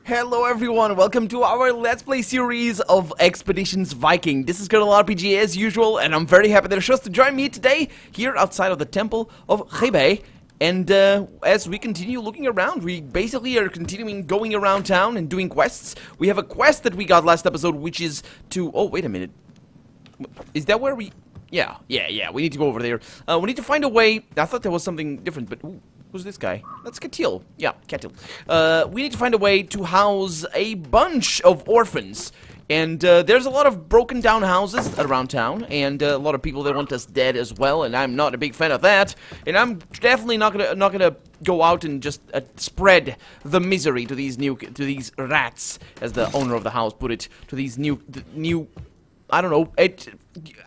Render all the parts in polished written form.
Hello everyone, welcome to our Let's Play series of Expeditions Viking. This is Colonel RPG as usual, and I'm very happy that you chose to join me today here outside of the Temple of Hebei. And as we continue looking around, we basically are continuing going around town and doing quests. We have a quest that we got last episode, which is to... Oh, wait a minute. Is that where we... Yeah, we need to go over there. We need to find a way... I thought there was something different, but... Ooh. Who's this guy? That's Catil. Yeah, Catil. We need to find a way to house a bunch of orphans. And there's a lot of broken down houses around town, and a lot of people that want us dead as well, and I'm not a big fan of that. And I'm definitely not gonna go out and just spread the misery to these rats, as the owner of the house put it, to these new I don't know,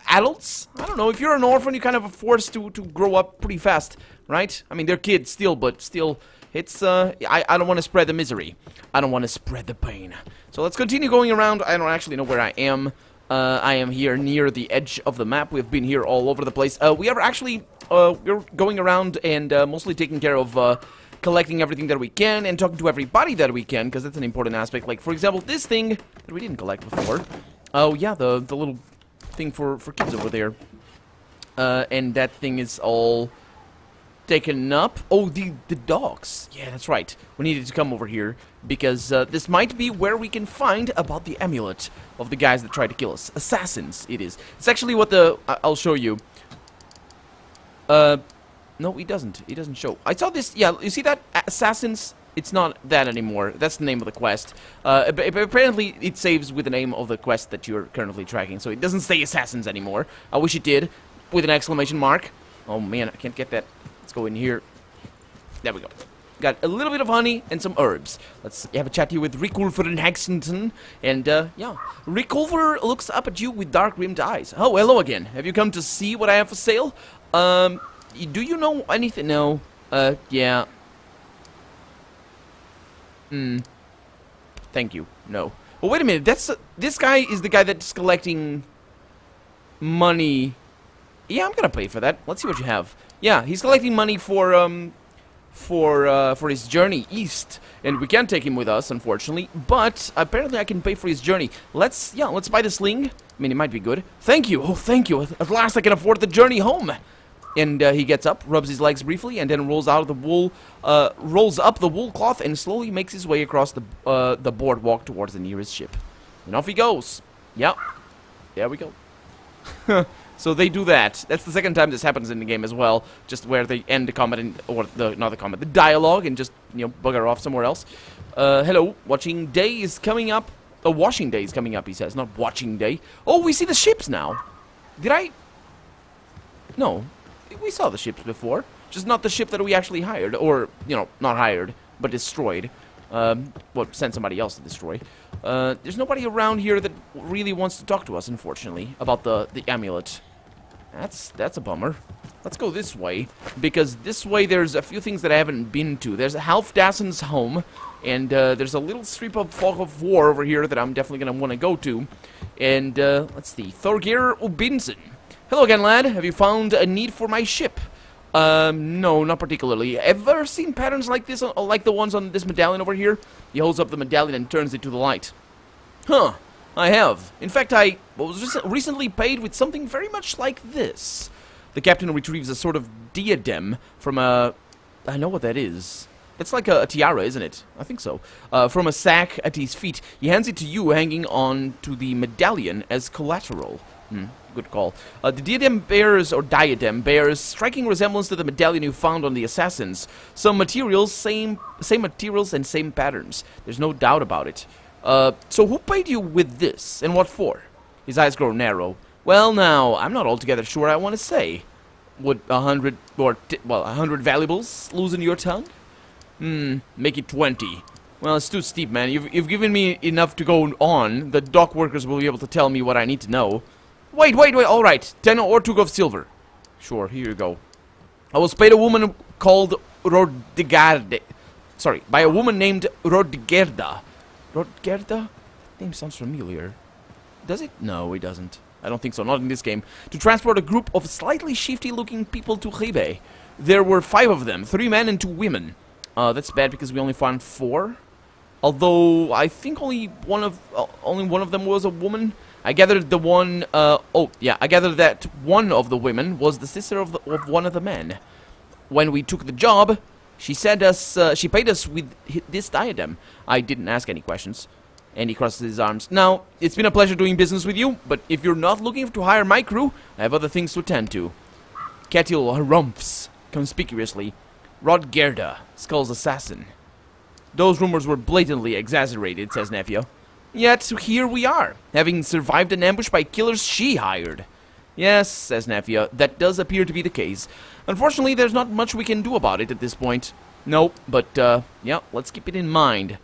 adults? I don't know, if you're an orphan, you kind of are forced to grow up pretty fast, right? I mean, they're kids still, but still, it's, I don't want to spread the misery. I don't want to spread the pain. So let's continue going around. I don't actually know where I am. I am here near the edge of the map. We've been here all over the place. We are actually, we're going around and mostly taking care of, collecting everything that we can and talking to everybody that we can, because that's an important aspect. Like, for example, this thing that we didn't collect before. Oh, yeah, the little thing for kids over there. And that thing is all taken up. Oh, the dogs. Yeah, that's right. We needed to come over here because this might be where we can find about the amulet of the guys that tried to kill us. Assassins, it is. It's actually what the... I'll show you. No, it doesn't. It doesn't show. I saw this... Yeah, you see that? Assassins... It's not that anymore. That's the name of the quest. Apparently, it saves with the name of the quest that you're currently tracking. So it doesn't say Assassins anymore. I wish it did. With an exclamation mark. Oh, man. I can't get that. Let's go in here. There we go. Got a little bit of honey and some herbs. Let's have a chat here with Rikulfer and Hexington. And, yeah. Rikulfer looks up at you with dark-rimmed eyes. Oh, hello again. Have you come to see what I have for sale? Do you know anything? No. Yeah. Thank you. No. Well, wait a minute. This guy is the guy that's collecting money. Yeah, I'm gonna pay for that. Let's see what you have. Yeah, he's collecting money for his journey east, and we can't take him with us, unfortunately. But apparently, I can pay for his journey. Let's buy the sling. I mean, it might be good. Thank you. Oh, thank you. At last, I can afford the journey home. And he gets up, rubs his legs briefly, and then rolls up the wool cloth, and slowly makes his way across the boardwalk towards the nearest ship. And off he goes. Yep. There we go. So they do that. That's the second time this happens in the game as well. Just where they end the combat, the dialogue, and just, you know, bugger off somewhere else. Hello. Watching day is coming up. Washing day is coming up, he says. Not watching day. Oh, we see the ships now. Did I? No. We saw the ships before, just not the ship that we actually hired, or, you know, not hired, but destroyed. Well, sent somebody else to destroy. There's nobody around here that really wants to talk to us, unfortunately, about the amulet. That's a bummer. Let's go this way, because this way there's a few things that I haven't been to. There's Halfdassen's home, and there's a little strip of fog of war over here that I'm definitely going to want to go to. And, let's see, Thorgeir Ubinson. Hello again, lad. Have you found a need for my ship? No, not particularly. Ever seen patterns like this, like the ones on this medallion over here? He holds up the medallion and turns it to the light. Huh, I have. In fact, I was recently paid with something very much like this. The captain retrieves a sort of diadem from a... I know what that is. It's like a tiara, isn't it? I think so. From a sack at his feet. He hands it to you, hanging on to the medallion as collateral. Good call. The diadem bears striking resemblance to the medallion you found on the assassins. Some materials, same materials and same patterns. There's no doubt about it. So who paid you with this, and what for? His eyes grow narrow. Well, now, I'm not altogether sure I want to say. Would 100 valuables loosen your tongue? Make it 20. Well, it's too steep, man. You've given me enough to go on. The dock workers will be able to tell me what I need to know. Wait, all right. 10 or 2 of silver. Sure, here you go. I was paid a woman called Rodgerda. Sorry, by a woman named Rodgerda. Rodgerda? Name sounds familiar. Does it? No, it doesn't. I don't think so, not in this game. To transport a group of slightly shifty-looking people to Hebei. There were 5 of them, 3 men and 2 women. That's bad because we only found 4. Although I think only one of them was a woman. I gathered the one. Oh yeah, I gathered that one of the women was the sister of one of the men. When we took the job, she said she paid us with this diadem. I didn't ask any questions. And he crosses his arms. Now, it's been a pleasure doing business with you, but if you're not looking to hire my crew, I have other things to attend to. Ketil harumphs conspicuously. Rodgerda, Skull's assassin. Those rumors were blatantly exaggerated, says Nefia. Yet, here we are, having survived an ambush by killers she hired. Yes, says Nefia, that does appear to be the case. Unfortunately, there's not much we can do about it at this point. Nope, but, yeah, let's keep it in mind.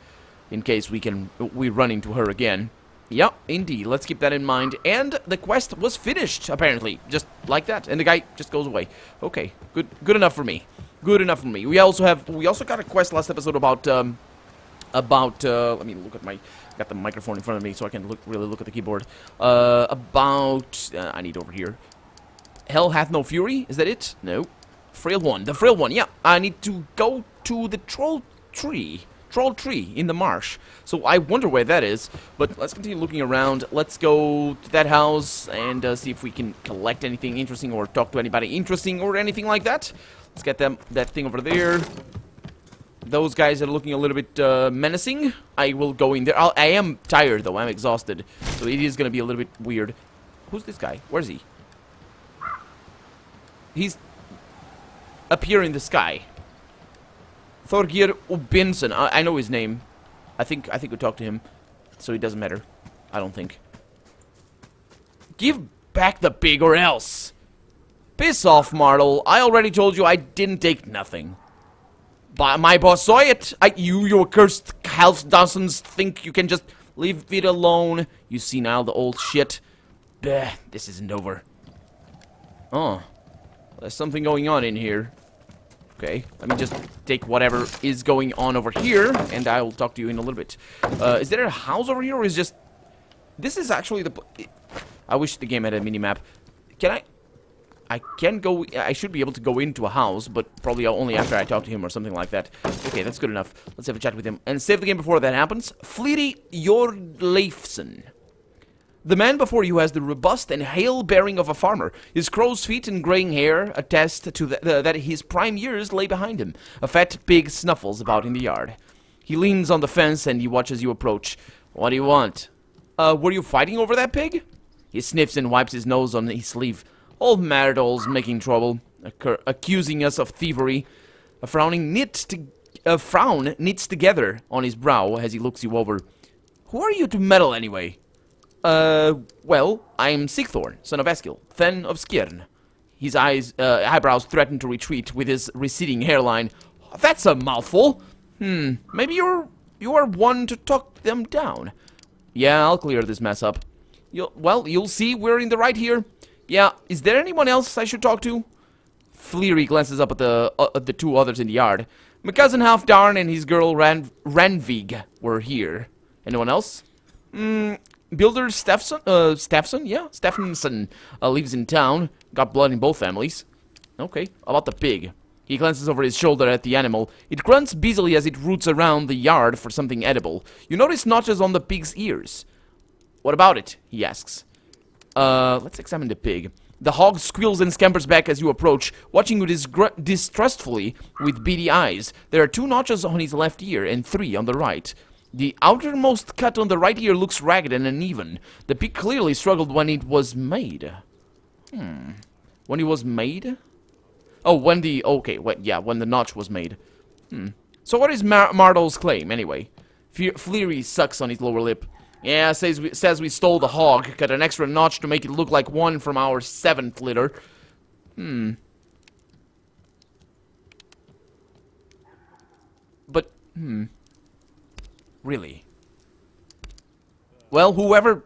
In case we run into her again. Yeah, indeed. Let's keep that in mind. And the quest was finished, apparently. Just like that. And the guy just goes away. Okay. Good enough for me. Good enough for me. We also got a quest last episode about let me look at got the microphone in front of me so I can really look at the keyboard. I need over here. Hell hath no fury? Is that it? No. Frail one. The frail one. Yeah. I need to go to the troll tree in the marsh. So I wonder where that is, but let's continue looking around. Let's go to that house and see if we can collect anything interesting or talk to anybody interesting or anything like that. Let's get that thing over there. Those guys are looking a little bit menacing. I will go in there. I am tired though. I'm exhausted, so it is gonna be a little bit weird. Who's this guy? Where's he? He's up here in the sky. Thorgir Ubinson. I know his name. I think we talked to him, so it doesn't matter. I don't think. Give back the pig or else. Piss off, Martel. I already told you I didn't take nothing. But my boss saw it. You accursed half-dozens think you can just leave it alone. You see now the old shit. Bah, this isn't over. Oh, there's something going on in here. Okay, let me just take whatever is going on over here, and I will talk to you in a little bit. Is there a house over here, or is just... This is actually the... I wish the game had a mini-map. Can I can go... I should be able to go into a house, but probably only after I talk to him or something like that. Okay, that's good enough. Let's have a chat with him. And save the game before that happens. Fleety Jorleifson. The man before you has the robust and hale bearing of a farmer. His crow's feet and graying hair attest to that his prime years lay behind him. A fat pig snuffles about in the yard. He leans on the fence and he watches you approach. What do you want? Were you fighting over that pig? He sniffs and wipes his nose on his sleeve. Old Marital's making trouble, accusing us of thievery. A frown knits together on his brow as he looks you over. Who are you to meddle anyway? Well, I'm Sigthorn, son of Eskil, Then of Skirn. His eyebrows threaten to retreat with his receding hairline. That's a mouthful. Maybe you are one to talk them down. Yeah, I'll clear this mess up. You'll see we're in the right here. Yeah, is there anyone else I should talk to? Fleary glances up at the two others in the yard. My cousin Halfdarn and his girl Ranvig were here. Anyone else? Builder Steffson? Yeah, Steffenson lives in town. Got blood in both families. Okay, about the pig. He glances over his shoulder at the animal. It grunts busily as it roots around the yard for something edible. You notice notches on the pig's ears. What about it? He asks. Let's examine the pig. The hog squeals and scampers back as you approach, watching you distrustfully with beady eyes. There are 2 notches on his left ear and 3 on the right. The outermost cut on the right ear looks ragged and uneven. The pig clearly struggled when it was made. When it was made? Oh, when the... Okay, when the notch was made. So what is Martel's claim, anyway? Fleary sucks on his lower lip. Yeah, says we stole the hog, cut an extra notch to make it look like one from our 7th litter. But, really? Well, whoever...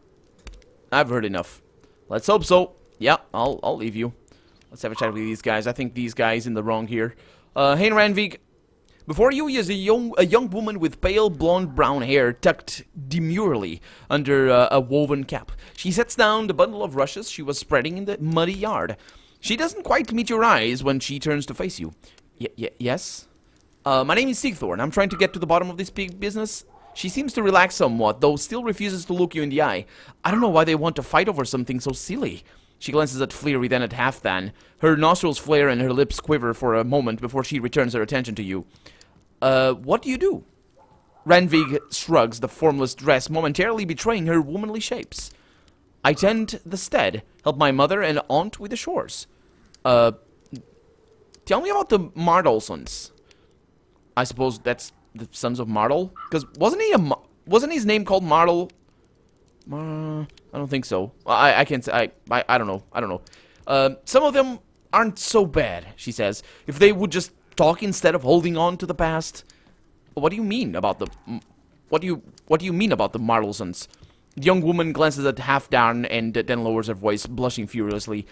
I've heard enough. Let's hope so. Yeah, I'll leave you. Let's have a chat with these guys. I think these guys in the wrong here. Hey, Ranvig. Before you is a young woman with pale blonde brown hair tucked demurely under a woven cap. She sets down the bundle of rushes she was spreading in the muddy yard. She doesn't quite meet your eyes when she turns to face you. Yes? My name is Sigthorn. I'm trying to get to the bottom of this pig business. She seems to relax somewhat, though still refuses to look you in the eye. I don't know why they want to fight over something so silly. She glances at Fleary, then at Halfdan. Her nostrils flare and her lips quiver for a moment before she returns her attention to you. What do you do? Ranvig shrugs, the formless dress momentarily betraying her womanly shapes. I tend the stead, help my mother and aunt with the chores. Tell me about the Mardolsons. I suppose that's the sons of Mardol? Because wasn't his name called Mardol? I don't think so. I can't say. I don't know. I don't know. Some of them aren't so bad, she says. If they would just talk instead of holding on to the past. What do you mean about the... What do you mean about the Mardolsons? The young woman glances at Halfdan and then lowers her voice, blushing furiously.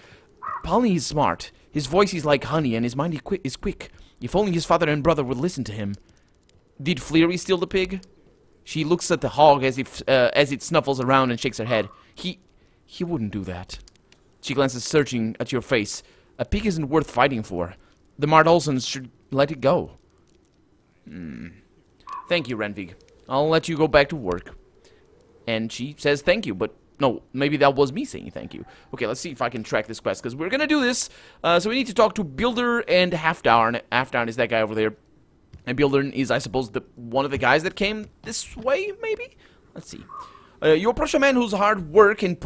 Polly is smart. His voice is like honey and his mind is quick. If only his father and brother would listen to him. Did Fleary steal the pig? She looks at the hog as it snuffles around and shakes her head. He wouldn't do that. She glances searching at your face. A pig isn't worth fighting for. The Mardolsons should let it go. Thank you, Ranvig. I'll let you go back to work. And she says thank you, but no, maybe that was me saying thank you. Okay, let's see if I can track this quest, because we're gonna do this. So we need to talk to Builder and Halfdan. Halfdan is that guy over there. And Builder is, I suppose, one of the guys that came this way, maybe? Let's see. You approach a man whose hard work and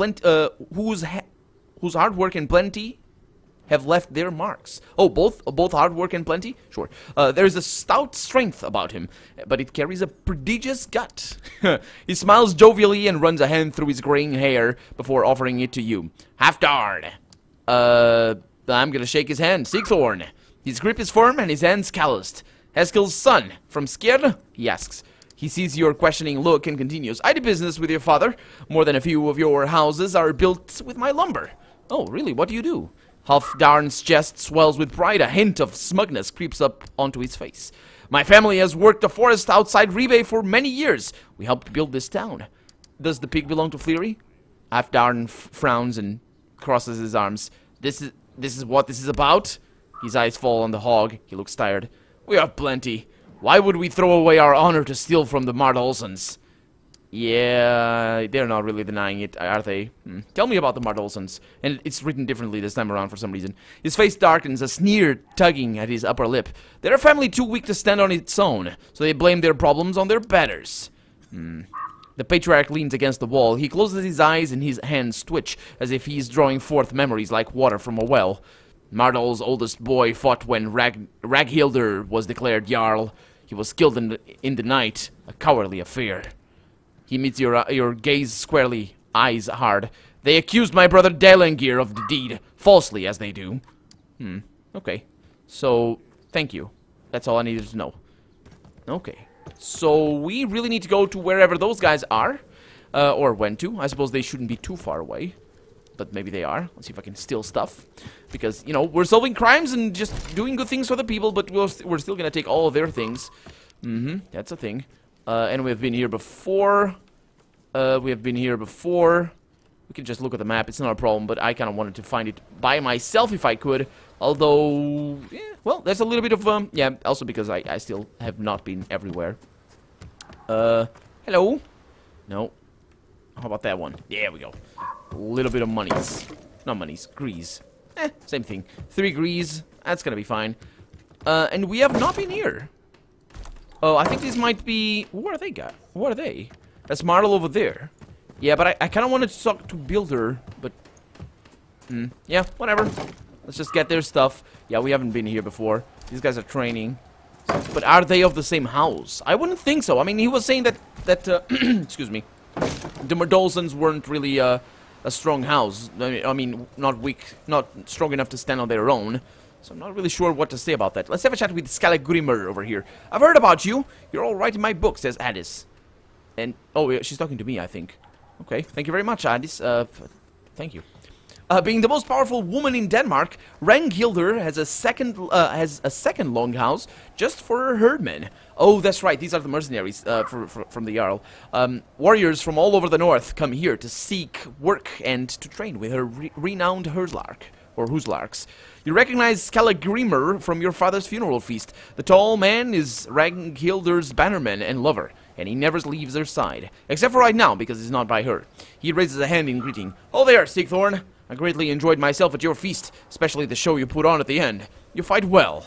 whose hard work and plenty have left their marks. Oh, both hard work and plenty? Sure. There's a stout strength about him, but it carries a prodigious gut. He smiles jovially and runs a hand through his graying hair before offering it to you. Halfdan. I'm gonna shake his hand. Sigthorn. His grip is firm and his hands calloused. Heskell's son. From Skjerd? He asks. He sees your questioning look and continues. I do business with your father. More than a few of your houses are built with my lumber. Oh, really? What do you do? Halfdan's chest swells with pride. A hint of smugness creeps up onto his face. My family has worked the forest outside Rebay for many years. We helped build this town. Does the pig belong to Fleary? Halfdan frowns and crosses his arms. This is what this is about? His eyes fall on the hog. He looks tired. We have plenty. Why would we throw away our honor to steal from the Mardolsons? Yeah, they're not really denying it, are they? Tell me about the Mardolsons. And it's written differently this time around for some reason. His face darkens, a sneer tugging at his upper lip. They're a family too weak to stand on its own, so they blame their problems on their betters. The patriarch leans against the wall. He closes his eyes and his hands twitch, as if he's drawing forth memories like water from a well. Mardol's oldest boy fought when Raghildr was declared Jarl. He was killed in the night, a cowardly affair. He meets your gaze squarely, eyes hard. They accused my brother Dalengir of the deed, falsely as they do. Okay. So, thank you. That's all I needed to know. Okay. So, we really need to go to wherever those guys are. Or went to. I suppose they shouldn't be too far away. But maybe they are. Let's see if I can steal stuff. Because, you know, we're solving crimes and just doing good things for the people, but we're still gonna take all of their things. That's a thing. And we've been here before. We can just look at the map. It's not a problem, but I kind of wanted to find it by myself if I could. Although, yeah, well, there's a little bit of, yeah, also because I still have not been everywhere. Hello? No. How about that one? There we go. A little bit of monies. Not monies, grease. Same thing. 3 grease. That's gonna be fine. And we have not been here. Oh, I think these might be... What are they got? What are they? That's Mardol over there. Yeah, but I kind of wanted to talk to Builder, but... yeah, whatever. Let's just get their stuff. Yeah, we haven't been here before. These guys are training. But are they of the same house? I wouldn't think so. I mean, he was saying that excuse me. The Mardolsons weren't really a strong house. I mean, not weak, not strong enough to stand on their own. So I'm not really sure what to say about that. Let's have a chat with Skallagrimr over here. I've heard about you. You're all right in my book, says Addis. And, oh, yeah, she's talking to me, I think. Okay, thank you very much, Addis. Thank you. Being the most powerful woman in Denmark, Raghildr has a second longhouse just for her herdmen. Oh, that's right. These are the mercenaries from the Jarl. Warriors from all over the north come here to seek work and to train with her renowned Huslarks. You recognize Skallagrimr from your father's funeral feast. The tall man is Raghildr's bannerman and lover. and he never leaves her side. Except for right now, because he's not by her. He raises a hand in greeting. "Oh there, Sigthorn. I greatly enjoyed myself at your feast, especially the show you put on at the end. You fight well."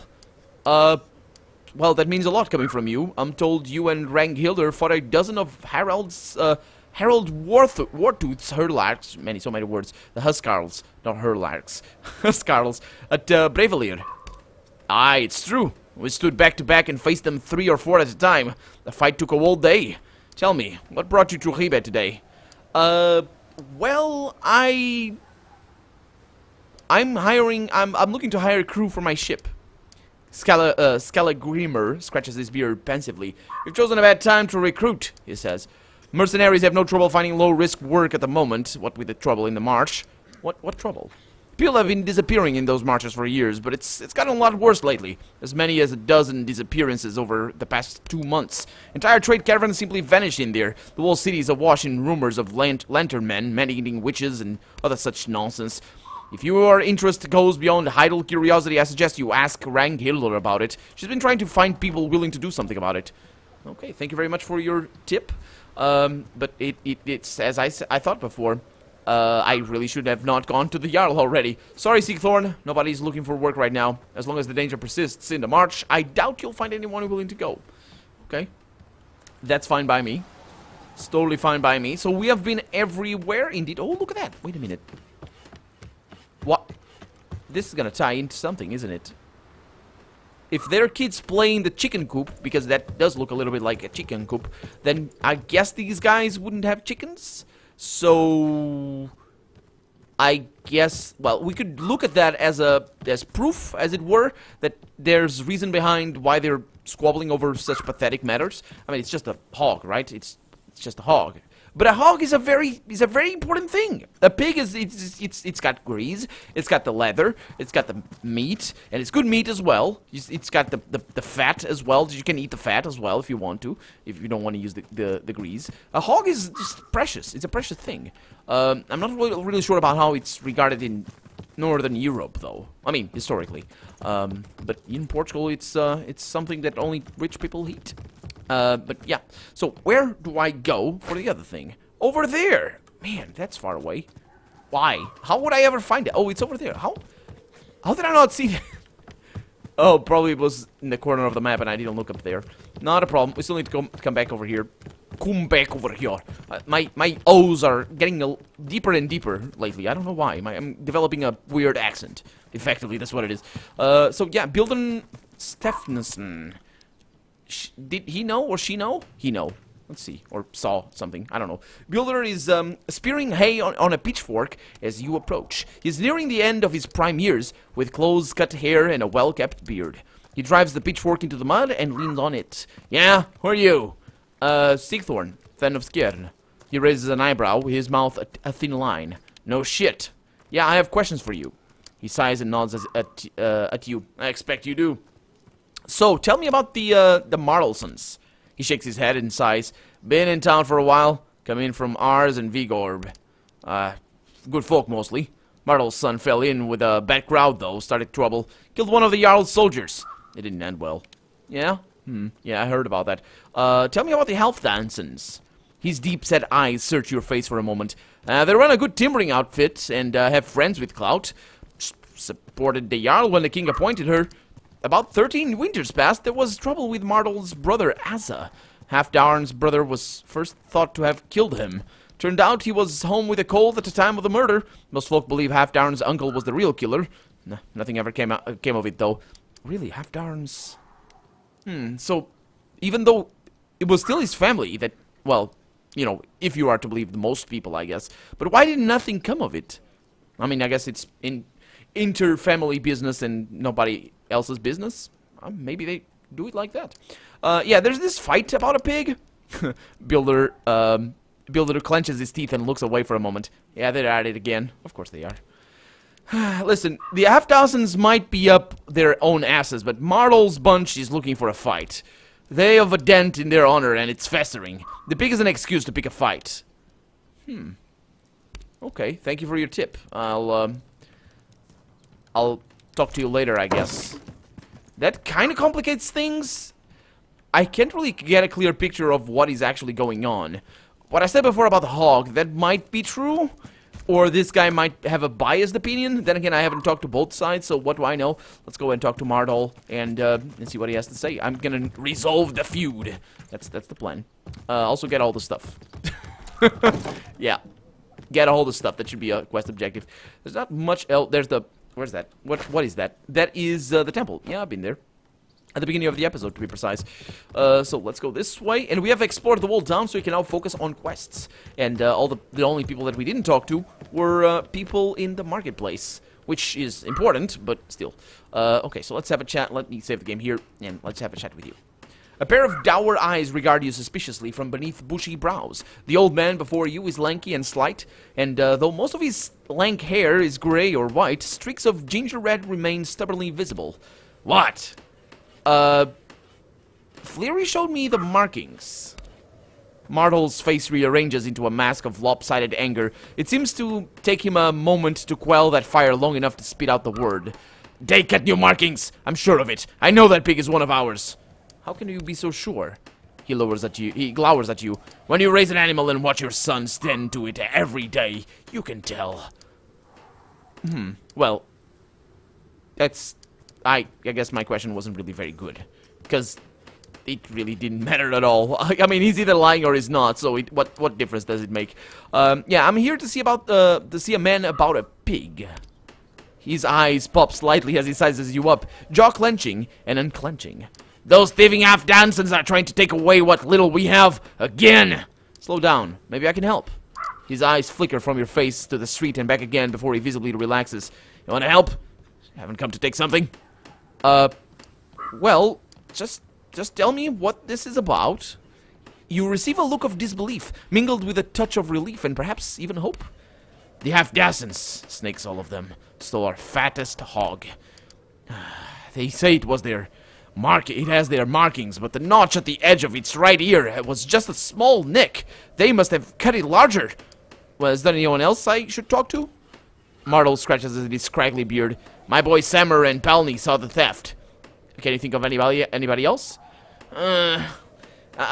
Well, that means a lot coming from you. I'm told you and Ranghilder fought a dozen of Harold Wartooth's Hurlarks, so many words, the Huskarls, not Hurlarks, Huskarls, at Bravelir. Aye, it's true. We stood back to back and faced them 3 or 4 at a time. The fight took a whole day. Tell me, what brought you to Ribe today? Well, I'm looking to hire a crew for my ship. Scalagrimer scratches his beard pensively. "You've chosen a bad time to recruit," he says. "Mercenaries have no trouble finding low-risk work at the moment, what with the trouble in the march." What trouble? People have been disappearing in those marches for years, but it's gotten a lot worse lately. As many as a dozen disappearances over the past 2 months. Entire trade caravans simply vanished in there. The whole city is awash in rumors of lantern men, man-eating witches, and other such nonsense. If your interest goes beyond idle curiosity, I suggest you ask Ranghilder about it. She's been trying to find people willing to do something about it. Okay, thank you very much for your tip. But it's as I thought before. I really should have not gone to the Jarl already. Sorry, Sigthorn. Nobody's looking for work right now. As long as the danger persists in the march, I doubt you'll find anyone willing to go. Okay. That's fine by me. It's totally fine by me. So we have been everywhere indeed. Oh, look at that. Wait a minute. What? This is gonna tie into something, isn't it? If there are kids playing the chicken coop, because that does look a little bit like a chicken coop, then I guess these guys wouldn't have chickens? So I guess, well, we could look at that as proof, as it were, that there's reason behind why they're squabbling over such pathetic matters. I mean, it's just a hog, right? It's just a hog. But a hog is a very important thing. A pig it's got grease, it's got the leather, it's got the meat, and it's good meat as well. It's got the fat as well. You can eat the fat as well if you want to, if you don't want to use the grease. A hog is just precious. It's a precious thing. I'm not really sure about how it's regarded in Northern Europe, though. I mean, historically. But in Portugal, it's something that only rich people eat. But yeah, so where do I go for the other thing? Over there! Man, that's far away. Why? How would I ever find it? Oh, it's over there. How did I not see that? Oh, probably it was in the corner of the map and I didn't look up there. Not a problem. We still need to come back over here. Come back over here. My O's are getting deeper and deeper lately. I don't know why. I'm developing a weird accent. Effectively, that's what it is. So yeah, Bilden Stefnusson. Did he know or she know? He know. Let's see. Or saw something. I don't know. Builder is spearing hay on a pitchfork as you approach. He's nearing the end of his prime years, with close-cut hair and a well-kept beard. He drives the pitchfork into the mud and leans on it. "Yeah, who are you?" Sigthorn, Fen of Skjern. He raises an eyebrow, his mouth a thin line. "No shit. Yeah, I have questions for you." He sighs and nods at you. "I expect you do. So, tell me about the Marlsons." He shakes his head and sighs. "Been in town for a while. Come in from Ars and Vigorb. Good folk, mostly. Martel's son fell in with a bad crowd, though. Started trouble. Killed one of the Jarl's soldiers. It didn't end well." "Yeah? Yeah, I heard about that. Tell me about the Halfdansons." His deep-set eyes search your face for a moment. "They run a good timbering outfit and have friends with clout. Supported the Jarl when the king appointed her. About 13 winters past, there was trouble with Martel's brother, Asa. Halfdarn's brother was first thought to have killed him. Turned out he was home with a cold at the time of the murder. Most folk believe Halfdarn's uncle was the real killer. Nothing ever came of it, though. Really, Halfdarn's... So, even though it was still his family that... Well, you know, if you are to believe most people, I guess. But why did nothing come of it? I mean, I guess it's inter-family business and nobody else's business. Maybe they do it like that. Yeah, there's this fight about a pig. Builder clenches his teeth and looks away for a moment. Yeah, they're at it again. Of course they are. Listen, the Halfdansons might be up their own asses, but Martel's bunch is looking for a fight. They have a dent in their honor, and it's festering. The pig is an excuse to pick a fight. Okay, thank you for your tip. I'll talk to you later, I guess. That kind of complicates things. I can't really get a clear picture of what is actually going on. What I said before about the hog, that might be true, or this guy might have a biased opinion. Then again, I haven't talked to both sides, so what do I know? Let's go and talk to Mardol and see what he has to say. I'm gonna resolve the feud. That's the plan. Also get all the stuff. Yeah, get all the stuff. That should be a quest objective. There's not much else. There's the... Where's that? What is that? That is the temple. Yeah, I've been there. At the beginning of the episode, to be precise. So let's go this way. And we have explored the whole town, so we can now focus on quests. And the only people that we didn't talk to were people in the marketplace. Which is important, but still. Okay, so let's have a chat. Let me save the game here, and let's have a chat with you. A pair of dour eyes regard you suspiciously from beneath bushy brows. The old man before you is lanky and slight, and though most of his lank hair is gray or white, streaks of ginger red remain stubbornly visible. What? Fleary showed me the markings. Mardol's face rearranges into a mask of lopsided anger. It seems to take him a moment to quell that fire long enough to spit out the word. They get new markings! I'm sure of it. I know that pig is one of ours. How can you be so sure? He glowers at you. When you raise an animal and watch your son tend to it every day, you can tell. Well, that's... I guess my question wasn't really very good. Because it really didn't matter at all. I mean, he's either lying or he's not, so what difference does it make? Yeah, I'm here to see a man about a pig. His eyes pop slightly as he sizes you up, jaw clenching and unclenching. Those thieving half-dancers are trying to take away what little we have again. Slow down. Maybe I can help. His eyes flicker from your face to the street and back again before he visibly relaxes. You want to help? Haven't come to take something? Well, just tell me what this is about. You receive a look of disbelief, mingled with a touch of relief and perhaps even hope. The half-dazens, snakes all of them, stole our fattest hog. They say it was their it has their markings, but the notch at the edge of its right ear was just a small nick. They must have cut it larger. Well, is there anyone else I should talk to? Mardol scratches at his scraggly beard. My boy Sammer and Palney saw the theft. Can you think of anybody else? A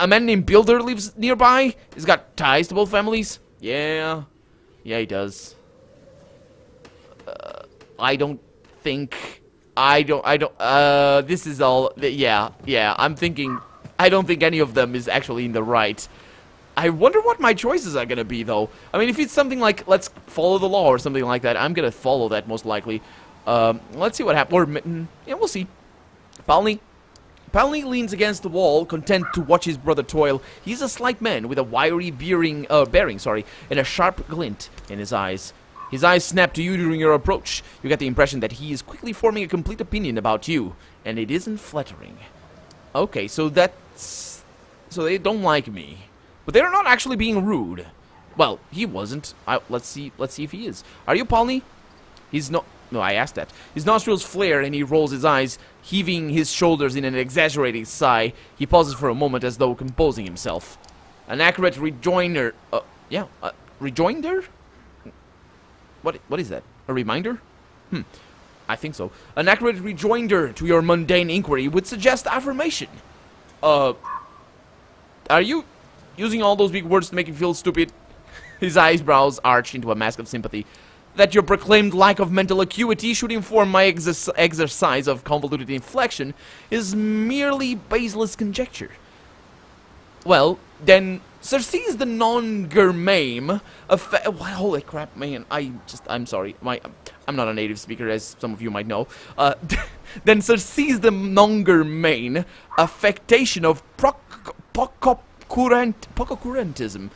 man named Builder lives nearby. He's got ties to both families. Yeah, he does. This is all, yeah, I'm thinking, I don't think any of them is actually in the right. I wonder what my choices are gonna be, though. I mean, if it's something like, let's follow the law or something like that, I'm gonna follow that most likely. Let's see what happens, or, yeah, we'll see. Palney leans against the wall, content to watch his brother toil. He's a slight man with a wiry bearing, and a sharp glint in his eyes. His eyes snap to you during your approach. You get the impression that he is quickly forming a complete opinion about you, and it isn't flattering. Okay, so that's... So they don't like me. But they're not actually being rude. Well, he wasn't. Let's see if he is. Are you Palney? He's not... No, I asked that. His nostrils flare and he rolls his eyes, heaving his shoulders in an exaggerated sigh. He pauses for a moment as though composing himself. An accurate rejoinder... rejoinder? What is that? A reminder? I think so. An accurate rejoinder to your mundane inquiry would suggest affirmation. Are you using all those big words to make you feel stupid? His eyebrows arch into a mask of sympathy. That your proclaimed lack of mental acuity should inform my exercise of convoluted inflection is merely baseless conjecture. Well, then, Circe's the Nongermame, holy crap, man, I'm sorry, I'm not a native speaker, as some of you might know. Then Circe's the Nongermame, affectation of pococurantism.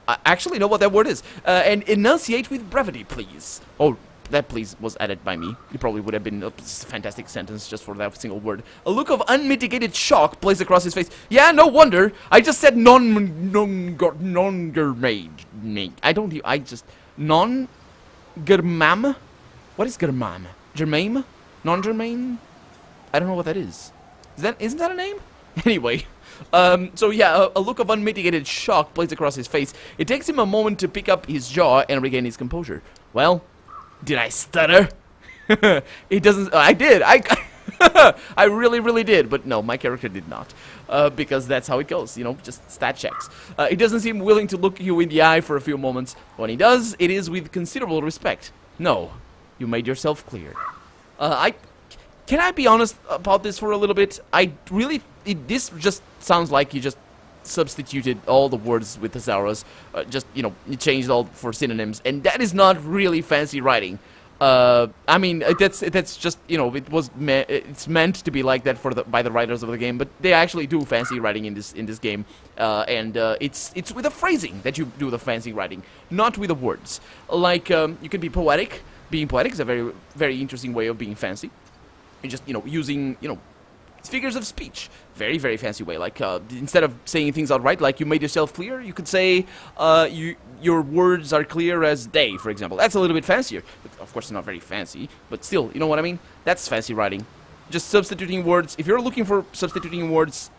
I actually know what that word is. And enunciate with brevity, please. Oh, that please was added by me. It probably would have been a fantastic sentence just for that single word. A look of unmitigated shock plays across his face. Yeah, no wonder. I just said Nongermame. Nongermame? What is Germame? Germame? Nongermame? I don't know what that is. Isn't that a name? Anyway. So yeah, a look of unmitigated shock plays across his face. It takes him a moment to pick up his jaw and regain his composure. Well, did I stutter? It doesn't. I did. I really did, but no, my character did not. Because that's how it goes, you know, just stat checks. He doesn't seem willing to look you in the eye for a few moments. When he does, it is with considerable respect. No, you made yourself clear. Can I be honest about this for a little bit? This just sounds like you just substituted all the words with thesaurus. Just, you know, you changed all for synonyms, and that is not really fancy writing. I mean, that's just, you know, it's meant to be like that by the writers of the game, but they actually do fancy writing in this game, and it's with the phrasing that you do the fancy writing, not with the words. Like, you can be poetic. Being poetic is a very interesting way of being fancy. You just, you know, using, you know, figures of speech. Very fancy way. Like, instead of saying things outright, like you made yourself clear, you could say, your words are clear as day, for example. That's a little bit fancier. Of course, it's not very fancy, but still, you know what I mean? That's fancy writing. Just substituting words. If you're looking for substituting words,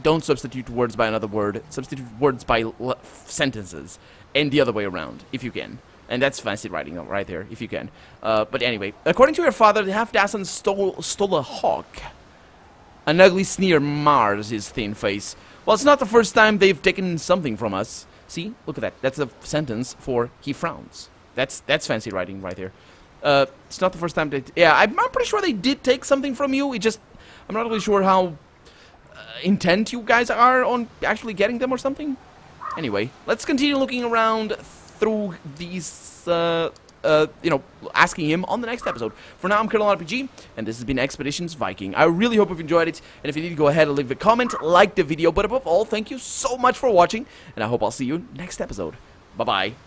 don't substitute words by another word. Substitute words by sentences, and the other way around, if you can. And that's fancy writing right there, if you can. But anyway, according to your father, the half-dozen stole a hawk. An ugly sneer mars his thin face. Well, it's not the first time they've taken something from us. See? Look at that. That's a sentence for he frowns. That's fancy writing right there. It's not the first time yeah, I'm pretty sure they did take something from you. I'm not really sure how intent you guys are on actually getting them or something. Anyway, let's continue looking around through these, you know, asking him on the next episode. For now, I'm Colonel RPG, and this has been Expeditions Viking. I really hope you've enjoyed it, and if you did, go ahead and leave a comment, like the video, but above all, thank you so much for watching, and I hope I'll see you next episode. Bye-bye.